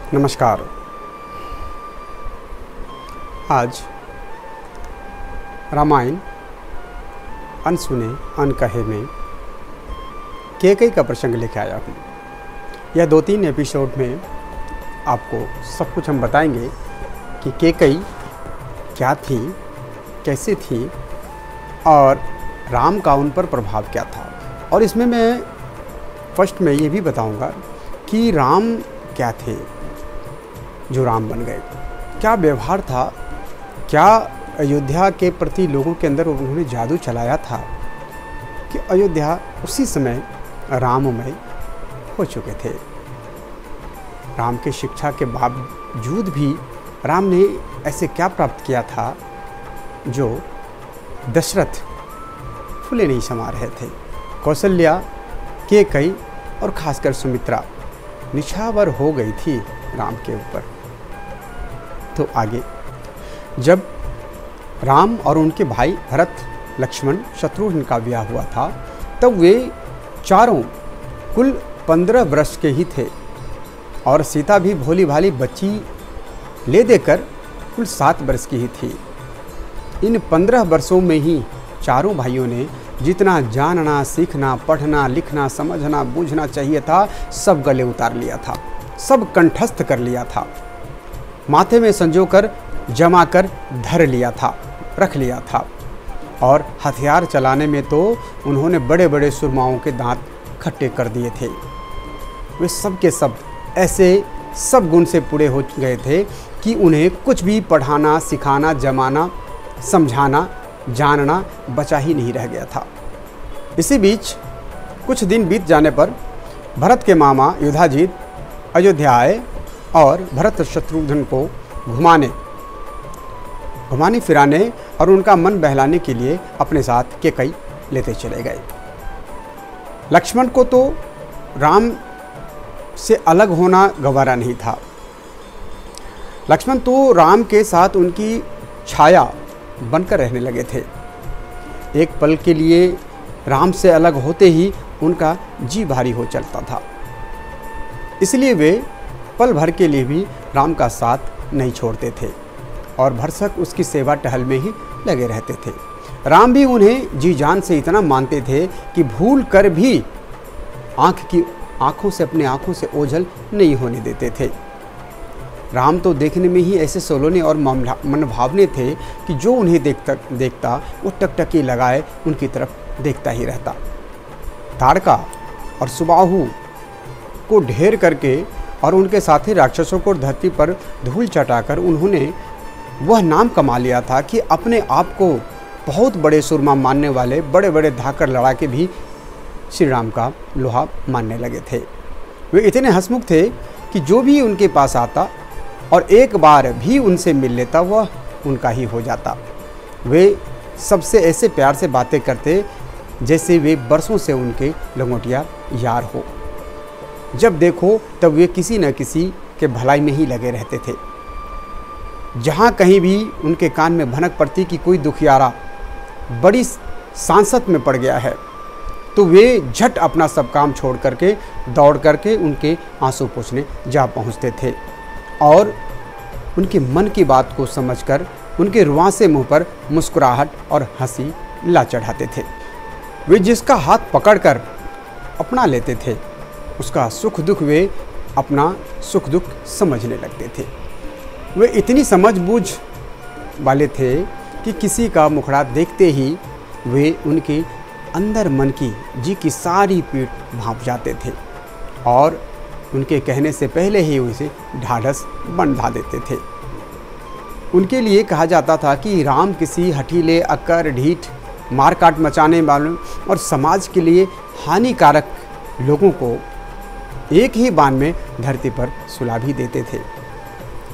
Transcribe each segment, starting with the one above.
नमस्कार। आज रामायण अनसुने अनकहे में कैकेयी का प्रसंग लेके आया हूँ। यह 2-3 एपिसोड में आपको सब कुछ हम बताएंगे कि कैकेयी क्या थी, कैसे थी और राम का उन पर प्रभाव क्या था। और इसमें मैं फर्स्ट में ये भी बताऊंगा कि राम क्या थे जो राम बन गए, क्या व्यवहार था, क्या अयोध्या के प्रति लोगों के अंदर उन्होंने जादू चलाया था कि अयोध्या उसी समय राममय हो चुके थे। राम के शिक्षा के बावजूद भी राम ने ऐसे क्या प्राप्त किया था जो दशरथ फूले नहीं समा रहे थे। कौशल्या, कैकेयी और खासकर सुमित्रा निछावर हो गई थी राम के ऊपर। तो आगे जब राम और उनके भाई भरत, लक्ष्मण, शत्रुघ्न का ब्याह हुआ था तब वे चारों कुल 15 वर्ष के ही थे और सीता भी भोली भाली बच्ची ले देकर कुल 7 वर्ष की ही थी। इन 15 वर्षों में ही चारों भाइयों ने जितना जानना, सीखना, पढ़ना, लिखना, समझना, बूझना चाहिए था सब गले उतार लिया था, सब कंठस्थ कर लिया था, माथे में संजोकर जमा कर धर लिया था, रख लिया था। और हथियार चलाने में तो उन्होंने बड़े बड़े सुरमाओं के दांत खट्टे कर दिए थे। वे सब के सब ऐसे सब गुण से पूरे हो गए थे कि उन्हें कुछ भी पढ़ाना, सिखाना, जमाना, समझाना, जानना बचा ही नहीं रह गया था। इसी बीच कुछ दिन बीत जाने पर भरत के मामा युधाजीत अयोध्या आए और भरत शत्रुघ्न को घुमाने फिराने और उनका मन बहलाने के लिए अपने साथ कैकेयी लेते चले गए। लक्ष्मण को तो राम से अलग होना गवारा नहीं था। लक्ष्मण तो राम के साथ उनकी छाया बनकर रहने लगे थे। एक पल के लिए राम से अलग होते ही उनका जी भारी हो चलता था। इसलिए वे पल भर के लिए भी राम का साथ नहीं छोड़ते थे और भरसक उसकी सेवा टहल में ही लगे रहते थे। राम भी उन्हें जी जान से इतना मानते थे कि भूल कर भी आंखों से अपने आंखों से ओझल नहीं होने देते थे। राम तो देखने में ही ऐसे सोलोने और मनभावने थे कि जो उन्हें देखता वो टकटकी लगाए उनकी तरफ देखता ही रहता। ताड़का और सुबाहु को ढेर करके और उनके साथी राक्षसों को धरती पर धूल चटाकर उन्होंने वह नाम कमा लिया था कि अपने आप को बहुत बड़े सुरमा मानने वाले, बड़े बड़े धाकर लड़ाके भी श्री राम का लोहा मानने लगे थे। वे इतने हंसमुख थे कि जो भी उनके पास आता और एक बार भी उनसे मिल लेता वह उनका ही हो जाता। वे सबसे ऐसे प्यार से बातें करते जैसे वे बरसों से उनके लंगोटिया यार हो। जब देखो तब वे किसी न किसी के भलाई में ही लगे रहते थे। जहाँ कहीं भी उनके कान में भनक पड़ती कि कोई दुखियारा बड़ी सांसत में पड़ गया है तो वे झट अपना सब काम छोड़ करके दौड़ करके उनके आंसू पोंछने जा पहुँचते थे और उनके मन की बात को समझकर उनके रुआंसे मुंह पर मुस्कुराहट और हंसी ला चढ़ाते थे। वे जिसका हाथ पकड़कर अपना लेते थे उसका सुख दुख वे अपना सुख दुख समझने लगते थे। वे इतनी समझ बूझ वाले थे कि किसी का मुखड़ा देखते ही वे उनके अंदर मन की जी की सारी पीड़ भांप जाते थे और उनके कहने से पहले ही उसे ढाढ़स बंधा देते थे। उनके लिए कहा जाता था कि राम किसी हठीले, अक्कर, ढीठ, मारकाट मचाने वालों और समाज के लिए हानिकारक लोगों को एक ही बाण में धरती पर सुला भी देते थे।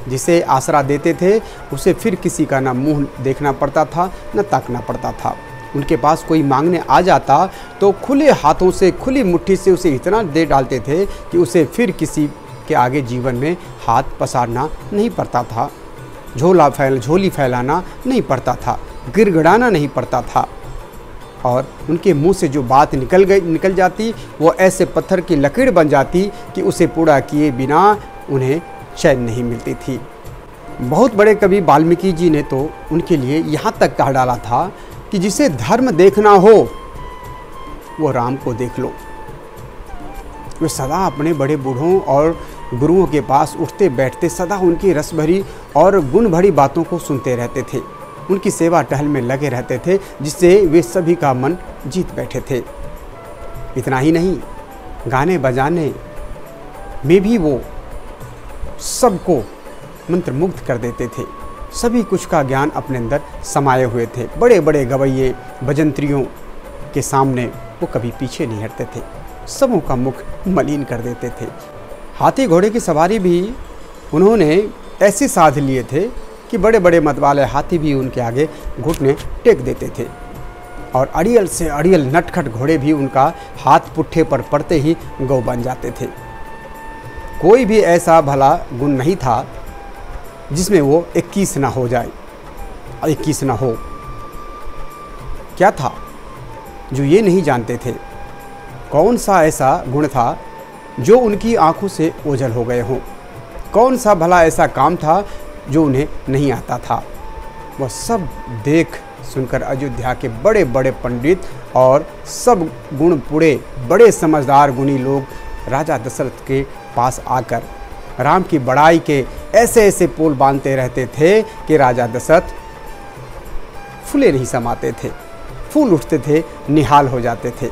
जिसे आसरा देते थे उसे फिर किसी का ना मुंह देखना पड़ता था न ताकना पड़ता था। उनके पास कोई मांगने आ जाता तो खुले हाथों से, खुली मुट्ठी से उसे इतना दे डालते थे कि उसे फिर किसी के आगे जीवन में हाथ पसारना नहीं पड़ता था, झोली फैलाना नहीं पड़ता था, गिड़गिड़ाना नहीं पड़ता था। और उनके मुंह से जो बात निकल जाती वो ऐसे पत्थर की लकीर बन जाती कि उसे पूरा किए बिना उन्हें चैन नहीं मिलती थी। बहुत बड़े कवि वाल्मीकि जी ने तो उनके लिए यहाँ तक कह डाला था कि जिसे धर्म देखना हो वो राम को देख लो। वे सदा अपने बड़े बूढ़ों और गुरुओं के पास उठते बैठते सदा उनकी रस भरी और गुण भरी बातों को सुनते रहते थे। उनकी सेवा टहल में लगे रहते थे, जिससे वे सभी का मन जीत बैठे थे। इतना ही नहीं, गाने बजाने में भी वो सबको मंत्रमुग्ध कर देते थे। सभी कुछ का ज्ञान अपने अंदर समाये हुए थे। बड़े बड़े गवैये भजंत्रियों के सामने वो कभी पीछे नहीं हटते थे, सबों का मुख मलिन कर देते थे। हाथी घोड़े की सवारी भी उन्होंने ऐसे साध लिए थे कि बड़े बड़े मतवाले हाथी भी उनके आगे घुटने टेक देते थे, और अड़ियल से अड़ियल नटखट घोड़े भी उनका हाथ पुट्ठे पर पड़ते ही गौ बन जाते थे। कोई भी ऐसा भला गुण नहीं था जिसमें वो 21 ना हो जाए, 21 ना हो। क्या था जो ये नहीं जानते थे? कौन सा ऐसा गुण था जो उनकी आंखों से ओझल हो गए हों? कौन सा भला ऐसा काम था जो उन्हें नहीं आता था? वह सब देख सुनकर अयोध्या के बड़े बड़े पंडित और सब गुणपुरे बड़े समझदार गुणी लोग राजा दशरथ के पास आकर राम की बड़ाई के ऐसे ऐसे पोल बांधते रहते थे कि राजा दशरथ फूले नहीं समाते थे, फूल उठते थे, निहाल हो जाते थे।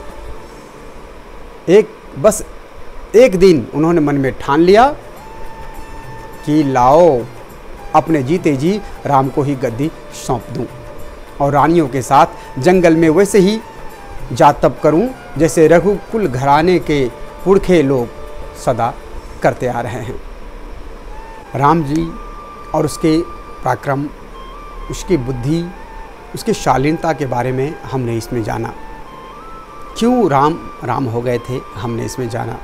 बस एक दिन उन्होंने मन में ठान लिया कि लाओ अपने जीते जी राम को ही गद्दी सौंप दूं और रानियों के साथ जंगल में वैसे ही जातब करूं जैसे रघुकुल घराने के पुरखे लोग सदा करते आ रहे हैं। राम जी और उसके पराक्रम, उसकी बुद्धि, उसकी शालीनता के बारे में हमने इसमें जाना। क्यों राम राम हो गए थे हमने इसमें जाना।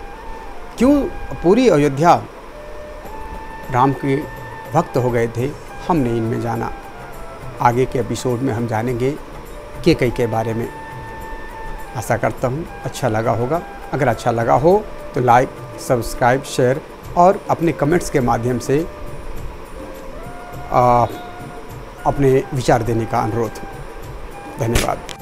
क्यों पूरी अयोध्या राम के भक्त हो गए थे हमने इनमें जाना। आगे के एपिसोड में हम जानेंगे कैकेयी के बारे में। आशा करता हूँ अच्छा लगा होगा। अगर अच्छा लगा हो तो लाइक, सब्सक्राइब, शेयर और अपने कमेंट्स के माध्यम से अपने विचार देने का अनुरोध। धन्यवाद।